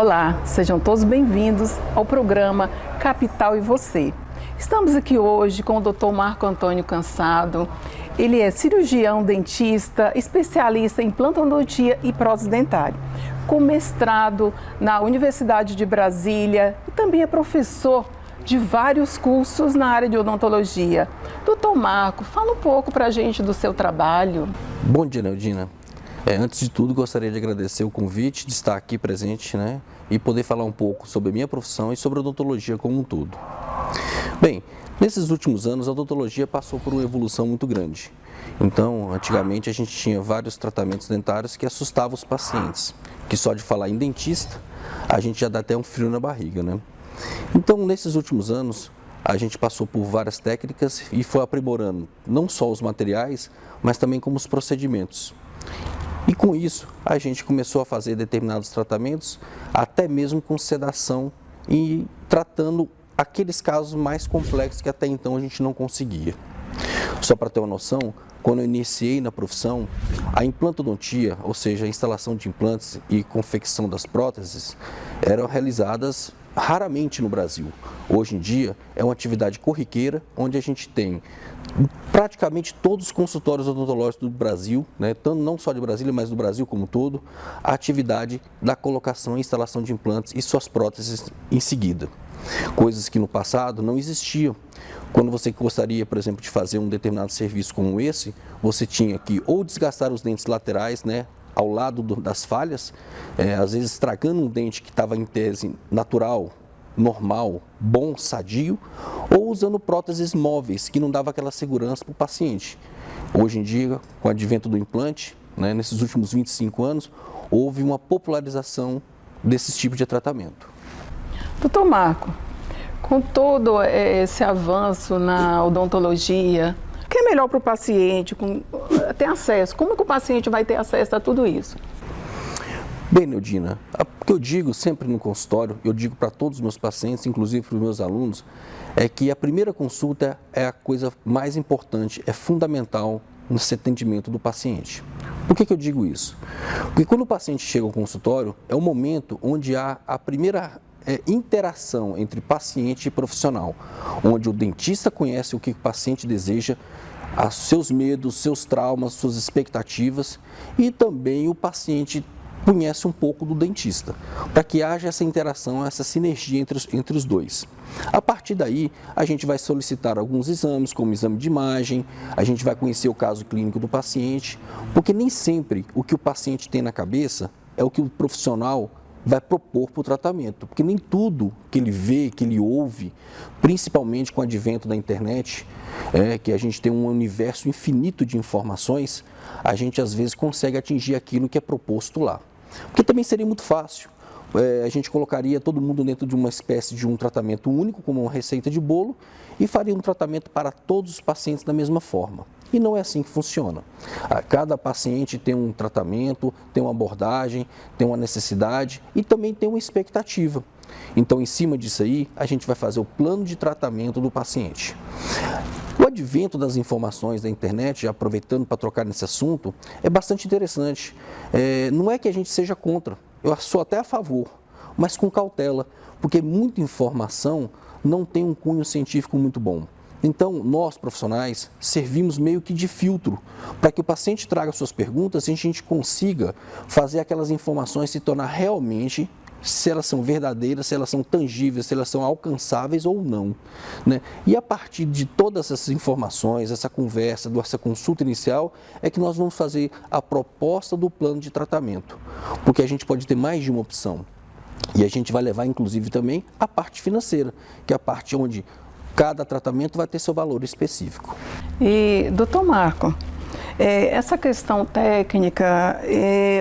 Olá, sejam todos bem-vindos ao programa Capital e Você. Estamos aqui hoje com o Dr. Marco Antônio Cansado. Ele é cirurgião dentista, especialista em implantodontia e prótese dentária, com mestrado na Universidade de Brasília e também é professor de vários cursos na área de odontologia. Doutor Marco, fala um pouco para a gente do seu trabalho. Bom dia, Neudina. Antes de tudo, gostaria de agradecer o convite de estar aqui presente, e poder falar um pouco sobre a minha profissão e sobre a odontologia como um todo. Bem, nesses últimos anos, a odontologia passou por uma evolução muito grande. Então, antigamente, a gente tinha vários tratamentos dentários que assustavam os pacientes, que só de falar em dentista, a gente já dá até um frio na barriga, Então, nesses últimos anos, a gente passou por várias técnicas e foi aprimorando não só os materiais, mas também como os procedimentos. E com isso, a gente começou a fazer determinados tratamentos, até mesmo com sedação e tratando aqueles casos mais complexos que até então a gente não conseguia. Só para ter uma noção, quando eu iniciei na profissão, a implantodontia, ou seja, a instalação de implantes e confecção das próteses, eram realizadas raramente no Brasil. Hoje em dia, é uma atividade corriqueira, onde a gente tem praticamente todos os consultórios odontológicos do Brasil, não só de Brasília, mas do Brasil como um todo, a atividade da colocação e instalação de implantes e suas próteses em seguida. Coisas que no passado não existiam. Quando você gostaria, por exemplo, de fazer um determinado serviço como esse, você tinha que ou desgastar os dentes laterais, ao lado das falhas, às vezes estragando um dente que estava em tese natural, normal, bom, sadio, ou usando próteses móveis, que não dava aquela segurança para o paciente. Hoje em dia, com o advento do implante, nesses últimos 25 anos, houve uma popularização desses tipos de tratamento. Doutor Marco, com todo esse avanço na odontologia, o que é melhor para o paciente ter acesso? Como que o paciente vai ter acesso a tudo isso? Bem, Neudina, o que eu digo sempre no consultório, eu digo para todos os meus pacientes, inclusive para os meus alunos, é que a primeira consulta é a coisa mais importante, é fundamental nesse atendimento do paciente. Por que eu digo isso? Porque quando o paciente chega ao consultório, é o momento onde há a primeira interação entre paciente e profissional, onde o dentista conhece o que o paciente deseja, seus medos, seus traumas, suas expectativas, e também o paciente conhece um pouco do dentista, para que haja essa interação, essa sinergia entre os dois. A partir daí, a gente vai solicitar alguns exames, como exame de imagem, a gente vai conhecer o caso clínico do paciente, porque nem sempre o que o paciente tem na cabeça é o que o profissional vai propor para o tratamento, porque nem tudo que ele vê, que ele ouve, principalmente com o advento da internet, que a gente tem um universo infinito de informações, a gente às vezes consegue atingir aquilo que é proposto lá. Porque também seria muito fácil, a gente colocaria todo mundo dentro de uma espécie de um tratamento único, como uma receita de bolo, e faria um tratamento para todos os pacientes da mesma forma. E não é assim que funciona. Cada paciente tem um tratamento, tem uma abordagem, tem uma necessidade e também tem uma expectativa. Então, em cima disso aí, a gente vai fazer o plano de tratamento do paciente. O advento das informações da internet, já aproveitando para trocar nesse assunto, é bastante interessante. Não é que a gente seja contra, eu sou até a favor, mas com cautela, porque muita informação não tem um cunho científico muito bom. Então, nós profissionais servimos meio que de filtro para que o paciente traga suas perguntas e a gente consiga fazer aquelas informações se tornar realmente, se elas são verdadeiras, se elas são tangíveis, se elas são alcançáveis ou não. E a partir de todas essas informações, essa conversa, essa consulta inicial, é que nós vamos fazer a proposta do plano de tratamento, porque a gente pode ter mais de uma opção. E a gente vai levar, inclusive, também a parte financeira, que é a parte onde cada tratamento vai ter seu valor específico. E, doutor Marco, essa questão técnica,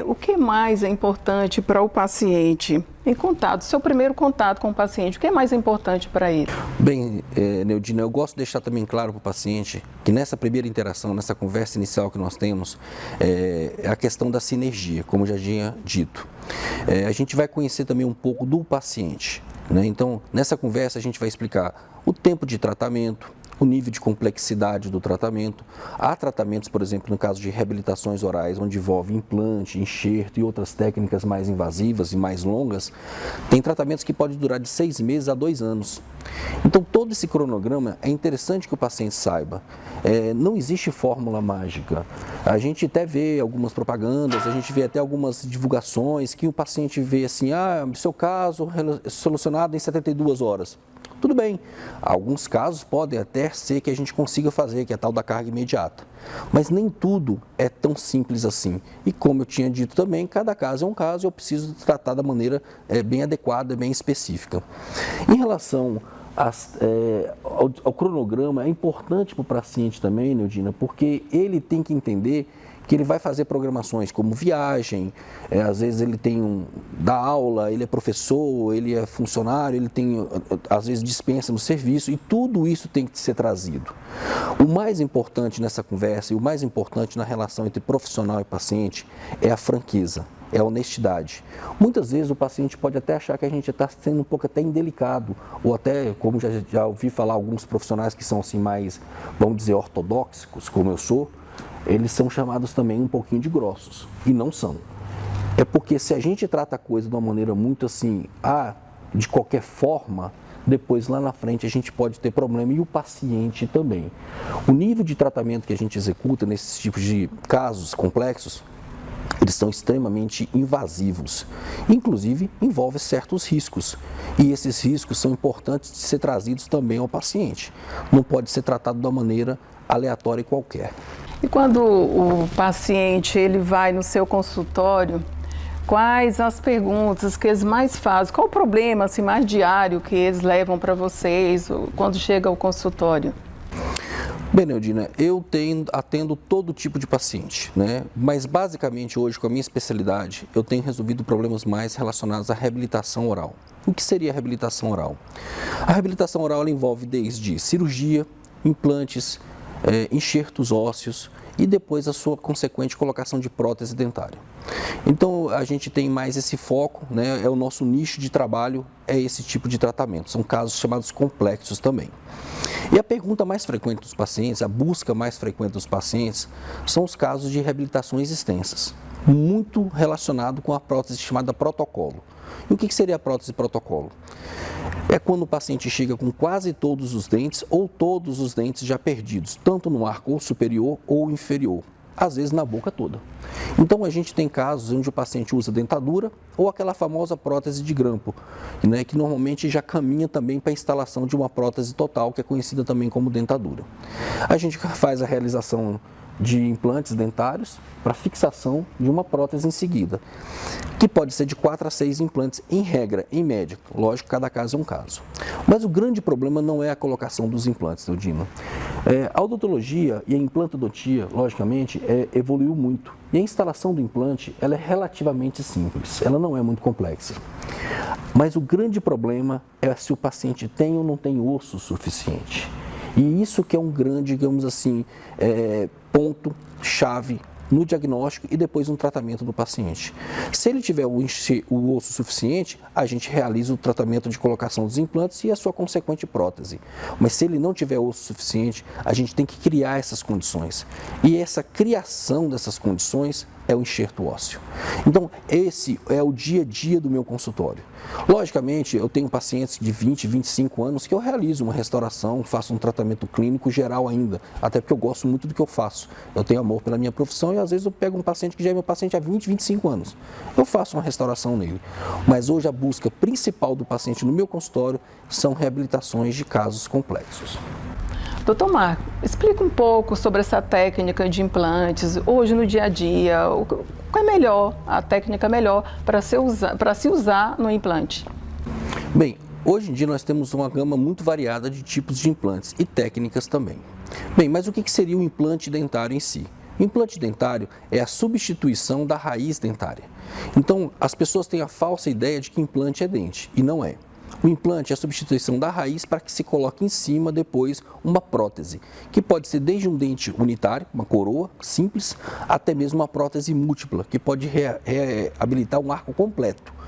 o que mais é importante para o paciente em contato, seu primeiro contato com o paciente, o que é mais importante para ele? Bem, Neudina, eu gosto de deixar também claro para o paciente que nessa primeira interação, nessa conversa inicial que nós temos, é a questão da sinergia, como já tinha dito. A gente vai conhecer também um pouco do paciente, Então, nessa conversa a gente vai explicar o tempo de tratamento, o nível de complexidade do tratamento. Há tratamentos, por exemplo, no caso de reabilitações orais, onde envolve implante, enxerto e outras técnicas mais invasivas e mais longas, tem tratamentos que podem durar de 6 meses a 2 anos. Então, todo esse cronograma é interessante que o paciente saiba. Não existe fórmula mágica. A gente até vê algumas propagandas, a gente vê até algumas divulgações que o paciente vê assim, seu caso solucionado em 72 horas. Tudo bem, alguns casos podem até ser que a gente consiga fazer, que é a tal da carga imediata. Mas nem tudo é tão simples assim. E como eu tinha dito também, cada caso é um caso e eu preciso tratar da maneira bem adequada, bem específica. Em relação ao cronograma, é importante para o paciente também, Neudina, porque ele tem que entender que ele vai fazer programações como viagem, às vezes ele dá aula, ele é professor, ele é funcionário, ele tem, às vezes, dispensa no serviço e tudo isso tem que ser trazido. O mais importante nessa conversa e o mais importante na relação entre profissional e paciente é a franqueza, é a honestidade. Muitas vezes o paciente pode até achar que a gente está sendo um pouco até indelicado, ou até, como já ouvi falar, alguns profissionais que são assim mais, vamos dizer, ortodoxos, como eu sou, eles são chamados também um pouquinho de grossos, e não são. É porque se a gente trata a coisa de uma maneira muito assim, de qualquer forma, depois lá na frente a gente pode ter problema e o paciente também. O nível de tratamento que a gente executa nesses tipos de casos complexos, eles são extremamente invasivos, inclusive envolve certos riscos, e esses riscos são importantes de ser trazidos também ao paciente. Não pode ser tratado de uma maneira aleatória e qualquer. E quando o paciente ele vai no seu consultório, quais as perguntas que eles mais fazem? Qual o problema assim, mais diário que eles levam para vocês quando chega ao consultório? Bem, Neudina, eu atendo todo tipo de paciente, né? Mas basicamente hoje, com a minha especialidade, eu tenho resolvido problemas mais relacionados à reabilitação oral. O que seria a reabilitação oral? A reabilitação oral ela envolve desde cirurgia, implantes, enxertos ósseos e depois a sua consequente colocação de prótese dentária. Então a gente tem mais esse foco, né? É o nosso nicho de trabalho, é esse tipo de tratamento. São casos chamados complexos também. E a pergunta mais frequente dos pacientes, a busca mais frequente dos pacientes, são os casos de reabilitações extensas, muito relacionado com a prótese chamada protocolo. E o que seria a prótese protocolo? É quando o paciente chega com quase todos os dentes ou todos os dentes já perdidos, tanto no arco ou superior ou inferior, às vezes na boca toda. Então a gente tem casos onde o paciente usa dentadura ou aquela famosa prótese de grampo, né, que normalmente já caminha também para a instalação de uma prótese total, que é conhecida também como dentadura. A gente faz a realização de implantes dentários para fixação de uma prótese em seguida, que pode ser de 4 a 6 implantes em regra, em média. Lógico, cada caso é um caso. Mas o grande problema não é a colocação dos implantes, Neudina. A odontologia e a implantodontia, logicamente, evoluiu muito. E a instalação do implante ela é relativamente simples, ela não é muito complexa. Mas o grande problema é se o paciente tem ou não tem osso suficiente. E isso que é um grande, digamos assim, ponto-chave no diagnóstico e depois no tratamento do paciente. Se ele tiver o osso suficiente, a gente realiza o tratamento de colocação dos implantes e a sua consequente prótese. Mas se ele não tiver osso suficiente, a gente tem que criar essas condições. E essa criação dessas condições é o enxerto ósseo. Então, esse é o dia a dia do meu consultório. Logicamente, eu tenho pacientes de 20, 25 anos que eu realizo uma restauração, faço um tratamento clínico geral ainda, até porque eu gosto muito do que eu faço. Eu tenho amor pela minha profissão e às vezes eu pego um paciente que já é meu paciente há 20, 25 anos. Eu faço uma restauração nele. Mas hoje a busca principal do paciente no meu consultório são reabilitações de casos complexos. Doutor Marco, explica um pouco sobre essa técnica de implantes, hoje no dia a dia, qual é melhor, a técnica melhor para se usar no implante? Bem, hoje em dia nós temos uma gama muito variada de tipos de implantes e técnicas também. Bem, mas o que seria o implante dentário em si? O implante dentário é a substituição da raiz dentária. Então, as pessoas têm a falsa ideia de que implante é dente, e não é. O implante é a substituição da raiz para que se coloque em cima depois uma prótese, que pode ser desde um dente unitário, uma coroa simples, até mesmo uma prótese múltipla, que pode reabilitar um arco completo.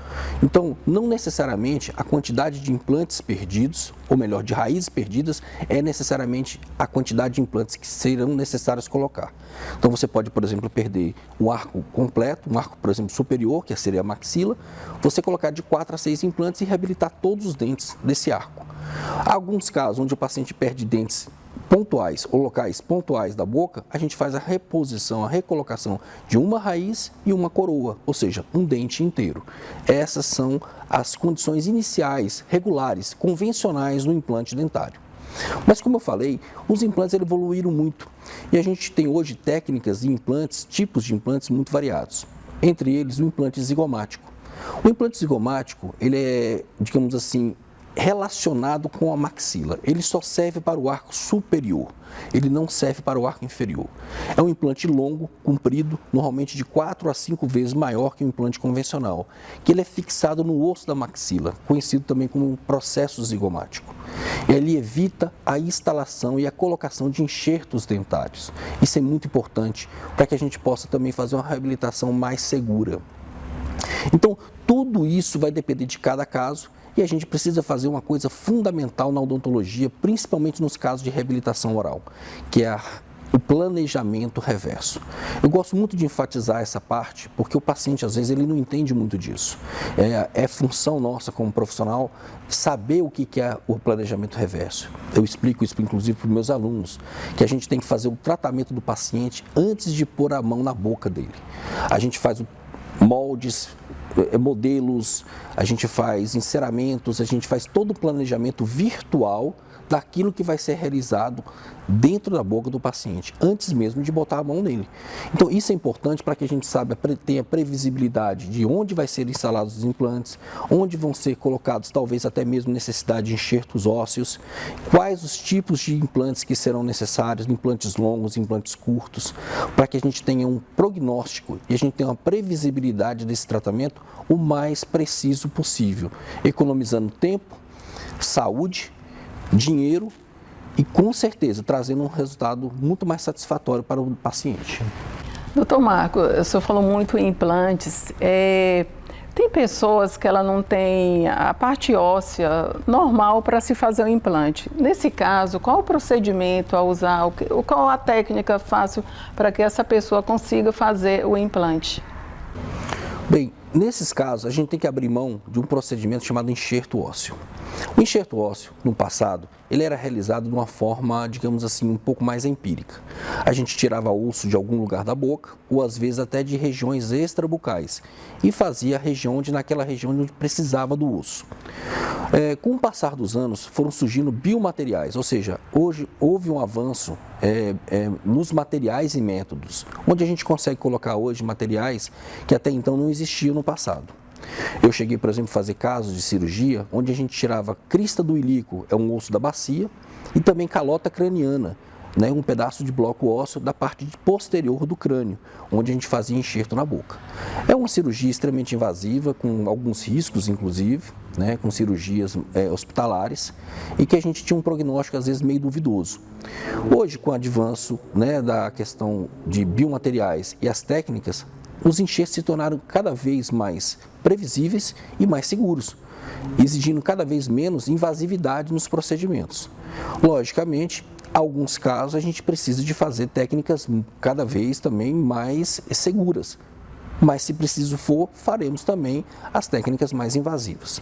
Então, não necessariamente a quantidade de implantes perdidos, ou melhor, de raízes perdidas, é necessariamente a quantidade de implantes que serão necessários colocar. Então, você pode, por exemplo, perder um arco completo, um arco, por exemplo, superior, que seria a maxila, você colocar de 4 a 6 implantes e reabilitar todos os dentes desse arco. Há alguns casos onde o paciente perde dentes pontuais ou locais pontuais da boca, a gente faz a reposição, a recolocação de uma raiz e uma coroa, ou seja, um dente inteiro. Essas são as condições iniciais, regulares, convencionais do implante dentário. Mas como eu falei, os implantes evoluíram muito e a gente tem hoje técnicas de implantes, tipos de implantes muito variados. Entre eles o implante zigomático. O implante zigomático, ele é, digamos assim, relacionado com a maxila. Ele só serve para o arco superior, ele não serve para o arco inferior. É um implante longo, comprido, normalmente de 4 a 5 vezes maior que o implante convencional, que ele é fixado no osso da maxila, conhecido também como processo zigomático. Ele evita a instalação e a colocação de enxertos dentários. Isso é muito importante para que a gente possa também fazer uma reabilitação mais segura. Então, tudo isso vai depender de cada caso. E a gente precisa fazer uma coisa fundamental na odontologia, principalmente nos casos de reabilitação oral, que é o planejamento reverso. Eu gosto muito de enfatizar essa parte, porque o paciente, às vezes, ele não entende muito disso. É função nossa como profissional saber o que é o planejamento reverso. Eu explico isso, inclusive, para os meus alunos, que a gente tem que fazer o tratamento do paciente antes de pôr a mão na boca dele. A gente faz moldes, modelos, a gente faz enceramentos, a gente faz todo o planejamento virtual daquilo que vai ser realizado dentro da boca do paciente, antes mesmo de botar a mão nele. Então, isso é importante para que a gente saiba, tenha previsibilidade de onde vai ser instalados os implantes, onde vão ser colocados, talvez até mesmo necessidade de enxertos ósseos, quais os tipos de implantes que serão necessários, implantes longos, implantes curtos, para que a gente tenha um prognóstico e a gente tenha uma previsibilidade desse tratamento o mais preciso possível, economizando tempo, saúde, dinheiro e, com certeza, trazendo um resultado muito mais satisfatório para o paciente. Doutor Marco, o senhor falou muito em implantes. Tem pessoas que ela não tem a parte óssea normal para se fazer o implante. Nesse caso, qual o procedimento a usar? Qual a técnica fácil para que essa pessoa consiga fazer o implante? Bem, nesses casos, a gente tem que abrir mão de um procedimento chamado enxerto ósseo. O enxerto ósseo, no passado, ele era realizado de uma forma, digamos assim, um pouco mais empírica. A gente tirava osso de algum lugar da boca, ou às vezes até de regiões extrabucais, e fazia naquela região onde precisava do osso. Com o passar dos anos, foram surgindo biomateriais, ou seja, hoje houve um avanço nos materiais e métodos, onde a gente consegue colocar hoje materiais que até então não existiam no passado. Eu cheguei, por exemplo, a fazer casos de cirurgia onde a gente tirava crista do ilíaco, é um osso da bacia, e também calota craniana, né, um pedaço de bloco ósseo da parte posterior do crânio, onde a gente fazia enxerto na boca. É uma cirurgia extremamente invasiva, com alguns riscos, inclusive, né, com cirurgias hospitalares, e que a gente tinha um prognóstico, às vezes, meio duvidoso. Hoje, com o avanço, né, da questão de biomateriais e as técnicas, os enxertos se tornaram cada vez mais previsíveis e mais seguros, exigindo cada vez menos invasividade nos procedimentos. Logicamente, em alguns casos a gente precisa de fazer técnicas cada vez também mais seguras, mas se preciso for, faremos também as técnicas mais invasivas.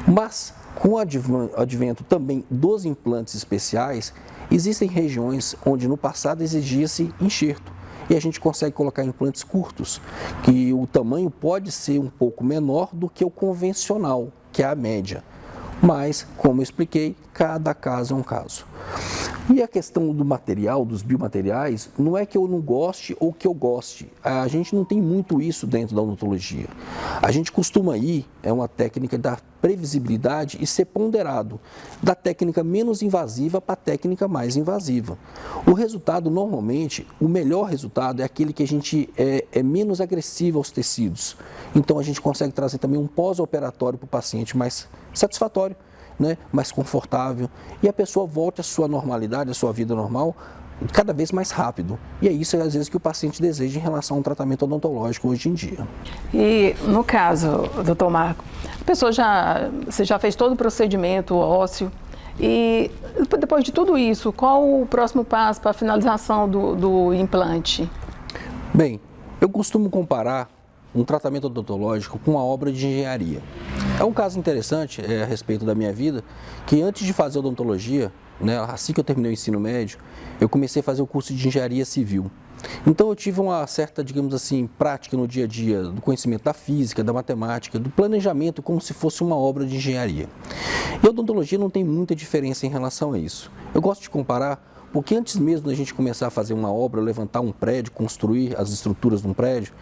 Mas com o advento também dos implantes especiais, existem regiões onde no passado exigia-se enxerto. E a gente consegue colocar implantes curtos, que o tamanho pode ser um pouco menor do que o convencional, que é a média. Mas, como eu expliquei, cada caso é um caso. E a questão do material, dos biomateriais, não é que eu não goste ou que eu goste. A gente não tem muito isso dentro da odontologia. A gente costuma ir, é uma técnica da previsibilidade e ser ponderado, da técnica menos invasiva para a técnica mais invasiva. O resultado, normalmente, o melhor resultado é aquele que a gente é menos agressivo aos tecidos. Então, a gente consegue trazer também um pós-operatório para o paciente mais satisfatório, né, mais confortável, e a pessoa volte à sua normalidade, à sua vida normal, cada vez mais rápido. E é isso, às vezes, que o paciente deseja em relação a um tratamento odontológico hoje em dia. E, no caso, doutor Marco, você já fez todo o procedimento ósseo, e depois de tudo isso, qual o próximo passo para a finalização do implante? Bem, eu costumo comparar um tratamento odontológico com uma obra de engenharia. É um caso interessante a respeito da minha vida, que antes de fazer odontologia, né, assim que eu terminei o ensino médio, eu comecei a fazer o curso de engenharia civil. Então eu tive uma certa, digamos assim, prática no dia a dia do conhecimento da física, da matemática, do planejamento como se fosse uma obra de engenharia. E a odontologia não tem muita diferença em relação a isso. Eu gosto de comparar porque antes mesmo da gente começar a fazer uma obra, levantar um prédio, construir as estruturas de um prédio,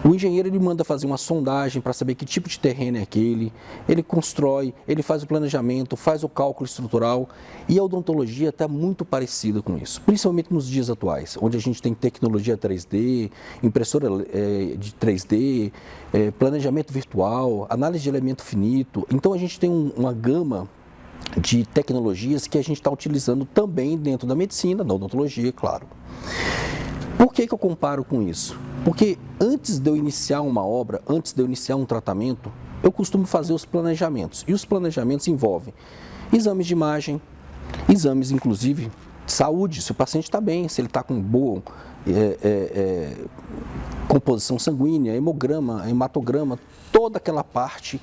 o engenheiro ele manda fazer uma sondagem para saber que tipo de terreno é aquele, ele constrói, ele faz o planejamento, faz o cálculo estrutural, e a odontologia está muito parecida com isso, principalmente nos dias atuais, onde a gente tem tecnologia 3D, impressora de 3D, planejamento virtual, análise de elemento finito. Então a gente tem uma gama de tecnologias que a gente está utilizando também dentro da medicina, da odontologia, claro. Por que eu comparo com isso? Porque antes de eu iniciar uma obra, antes de eu iniciar um tratamento, eu costumo fazer os planejamentos. E os planejamentos envolvem exames de imagem, exames inclusive de saúde, se o paciente está bem, se ele está com boa composição sanguínea, hemograma, hematograma, toda aquela parte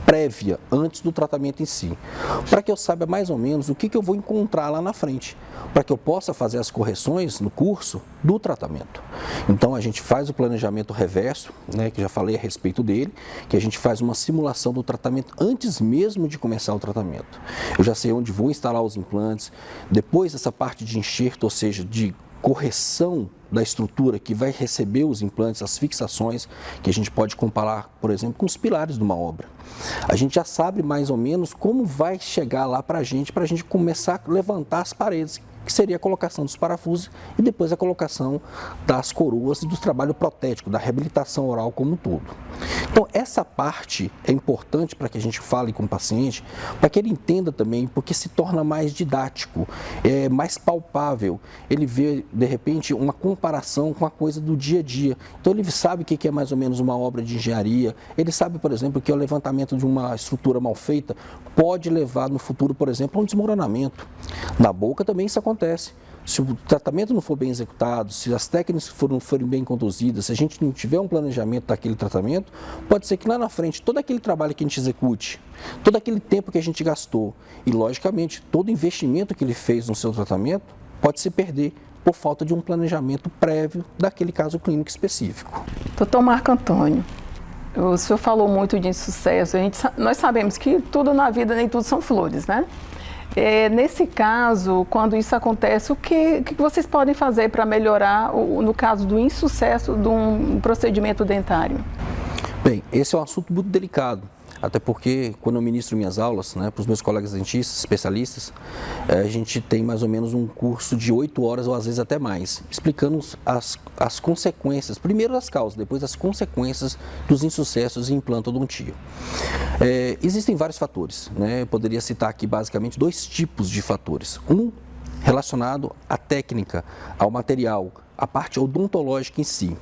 prévia, antes do tratamento em si, para que eu saiba mais ou menos o que eu vou encontrar lá na frente, para que eu possa fazer as correções no curso do tratamento. Então a gente faz o planejamento reverso, né, que já falei a respeito dele, que a gente faz uma simulação do tratamento antes mesmo de começar o tratamento. Eu já sei onde vou instalar os implantes, depois essa parte de enxerto, ou seja, de correção da estrutura que vai receber os implantes, as fixações, que a gente pode comparar, por exemplo, com os pilares de uma obra. A gente já sabe mais ou menos como vai chegar lá para a gente começar a levantar as paredes, que seria a colocação dos parafusos e depois a colocação das coroas e do trabalho protético, da reabilitação oral como um todo. Então, essa parte é importante para que a gente fale com o paciente, para que ele entenda também, porque se torna mais didático, mais palpável. Ele vê, de repente, uma comparação com a coisa do dia a dia. Então, ele sabe o que é mais ou menos uma obra de engenharia, ele sabe, por exemplo, que o levantamento de uma estrutura mal feita pode levar no futuro, por exemplo, a um desmoronamento. Na boca também isso acontece. Se o tratamento não for bem executado, se as técnicas não forem bem conduzidas, se a gente não tiver um planejamento daquele tratamento, pode ser que lá na frente todo aquele trabalho que a gente execute, todo aquele tempo que a gente gastou e, logicamente, todo investimento que ele fez no seu tratamento pode se perder por falta de um planejamento prévio daquele caso clínico específico. Doutor Marco Antônio, o senhor falou muito de insucesso. Nós sabemos que tudo na vida, nem tudo são flores, né? Nesse caso, quando isso acontece, o que vocês podem fazer para melhorar, no caso do insucesso de um procedimento dentário? Bem, esse é um assunto muito delicado, até porque quando eu ministro minhas aulas, né, para os meus colegas dentistas, especialistas, a gente tem mais ou menos um curso de 8 horas ou às vezes até mais, explicando as consequências, primeiro as causas, depois as consequências dos insucessos em implantodontia. Existem vários fatores, né? Eu poderia citar aqui basicamente 2 tipos de fatores. Um relacionado à técnica, ao material, à parte odontológica em si.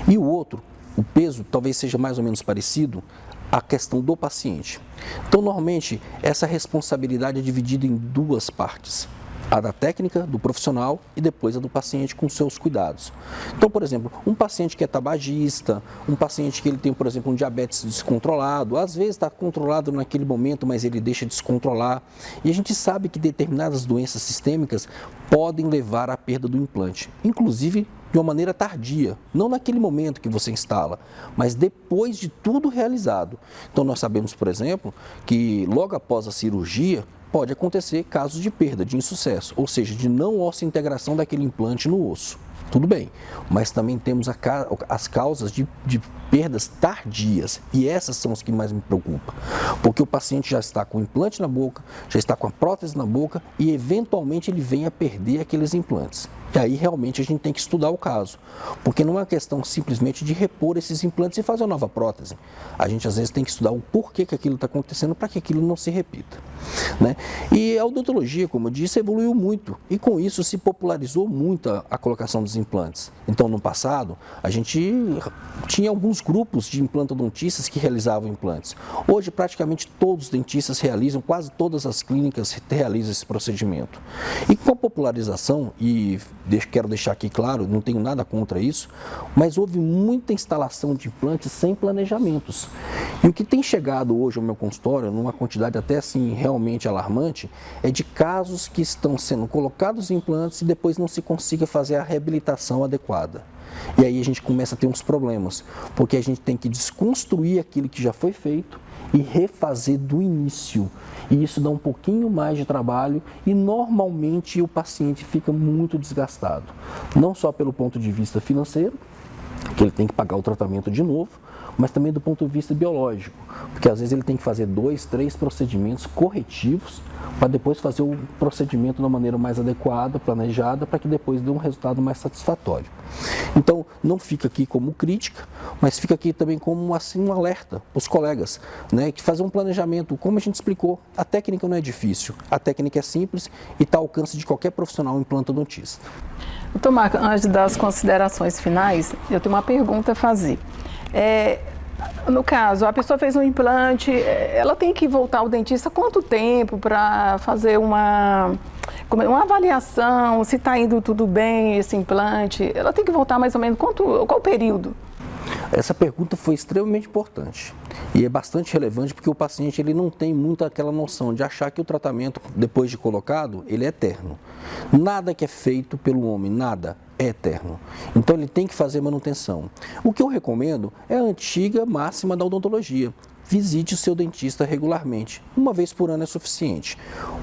E o outro, o peso, talvez seja mais ou menos parecido, a questão do paciente. Então, normalmente, essa responsabilidade é dividida em 2 partes. A da técnica, do profissional e depois a do paciente com seus cuidados. Então, por exemplo, um paciente que é tabagista, um paciente que ele tem, por exemplo, um diabetes descontrolado, às vezes está controlado naquele momento, mas ele deixa de descontrolar. E a gente sabe que determinadas doenças sistêmicas podem levar à perda do implante, inclusive de uma maneira tardia, não naquele momento que você instala, mas depois de tudo realizado. Então, nós sabemos, por exemplo, que logo após a cirurgia, pode acontecer casos de perda, de insucesso, ou seja, de não osseointegração daquele implante no osso. Tudo bem, mas também temos as causas de perdas tardias, e essas são as que mais me preocupam, porque o paciente já está com o implante na boca, já está com a prótese na boca e eventualmente ele vem a perder aqueles implantes. E aí realmente a gente tem que estudar o caso, porque não é uma questão simplesmente de repor esses implantes e fazer uma nova prótese. A gente às vezes tem que estudar o porquê que aquilo está acontecendo para que aquilo não se repita. né? E a odontologia, como eu disse, evoluiu muito e com isso se popularizou muito a colocação dos implantes. Então, no passado, a gente tinha alguns grupos de implantodontistas que realizavam implantes. Hoje, praticamente todos os dentistas realizam, quase todas as clínicas realizam esse procedimento. E com a popularização, e quero deixar aqui claro, não tenho nada contra isso, mas houve muita instalação de implantes sem planejamentos. E o que tem chegado hoje ao meu consultório, numa quantidade até assim realmente alarmante, é de casos que estão sendo colocados implantes e depois não se consiga fazer a reabilitação adequada. E aí a gente começa a ter uns problemas, porque a gente tem que desconstruir aquilo que já foi feito e refazer do início. E isso dá um pouquinho mais de trabalho e normalmente o paciente fica muito desgastado. Não só pelo ponto de vista financeiro, que ele tem que pagar o tratamento de novo, mas também do ponto de vista biológico, porque às vezes ele tem que fazer 2, 3 procedimentos corretivos para depois fazer o procedimento de uma maneira mais adequada, planejada, para que depois dê um resultado mais satisfatório. Então, não fica aqui como crítica, mas fica aqui também como assim, um alerta para os colegas, né, que fazer um planejamento, como a gente explicou, a técnica não é difícil, a técnica é simples e está ao alcance de qualquer profissional implantodontista. Doutor Marco, antes das considerações finais, eu tenho uma pergunta a fazer. No caso, a pessoa fez um implante, ela tem que voltar ao dentista quanto tempo para fazer uma avaliação, se está indo tudo bem esse implante? Ela tem que voltar mais ou menos qual o período? Essa pergunta foi extremamente importante e é bastante relevante porque o paciente ele não tem muito aquela noção de achar que o tratamento, depois de colocado, ele é eterno. Nada que é feito pelo homem, nada é eterno. Então ele tem que fazer manutenção. O que eu recomendo é a antiga máxima da odontologia. Visite o seu dentista regularmente, uma vez por ano é suficiente.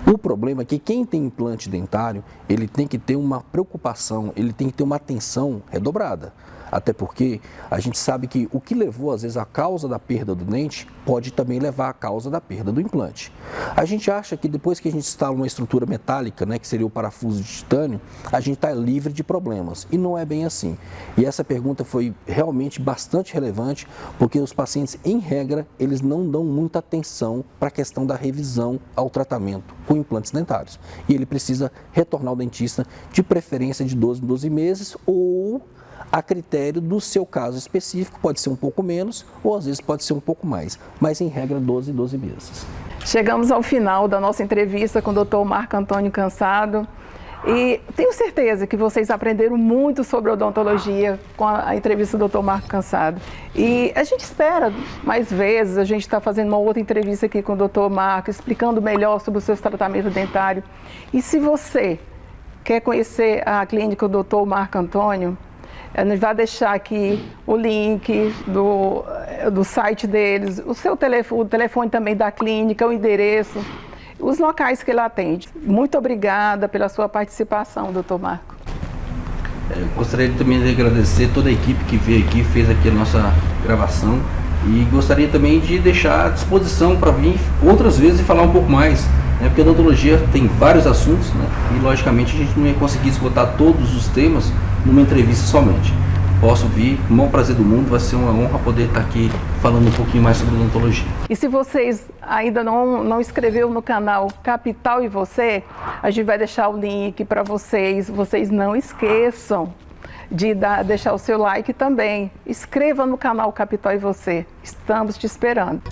O problema é que quem tem implante dentário, ele tem que ter uma preocupação, ele tem que ter uma atenção redobrada. Até porque a gente sabe que o que levou, às vezes, a causa da perda do dente pode também levar à causa da perda do implante. A gente acha que depois que a gente instala uma estrutura metálica, né, que seria o parafuso de titânio, a gente está livre de problemas. E não é bem assim. E essa pergunta foi realmente bastante relevante, porque os pacientes, em regra, eles não dão muita atenção para a questão da revisão ao tratamento com implantes dentários. E ele precisa retornar ao dentista, de preferência de 12 em 12 meses ou a critério do seu caso específico, pode ser um pouco menos ou às vezes pode ser um pouco mais, mas em regra 12 meses. Chegamos ao final da nossa entrevista com o Dr. Marco Antônio Cansado e tenho certeza que vocês aprenderam muito sobre odontologia com a entrevista do Dr. Marco Cansado. E a gente espera mais vezes, a gente está fazendo uma outra entrevista aqui com o Dr. Marco, explicando melhor sobre os seus tratamentos dentários. E se você quer conhecer a clínica do Dr. Marco Antônio, a gente vai deixar aqui o link do site deles, o telefone também da clínica, o endereço, os locais que ele atende. Muito obrigada pela sua participação, doutor Marco. Gostaria também de agradecer toda a equipe que veio aqui, fez aqui a nossa gravação e gostaria também de deixar à disposição para vir outras vezes e falar um pouco mais, né, porque a odontologia tem vários assuntos, né, e logicamente a gente não ia conseguir esgotar todos os temas numa entrevista somente. Posso vir, com o maior prazer do mundo, vai ser uma honra poder estar aqui falando um pouquinho mais sobre odontologia. E se vocês ainda não inscreveram no canal Capital e Você, a gente vai deixar o link para vocês. Vocês não esqueçam de deixar o seu like também. Inscreva no canal Capital e Você. Estamos te esperando.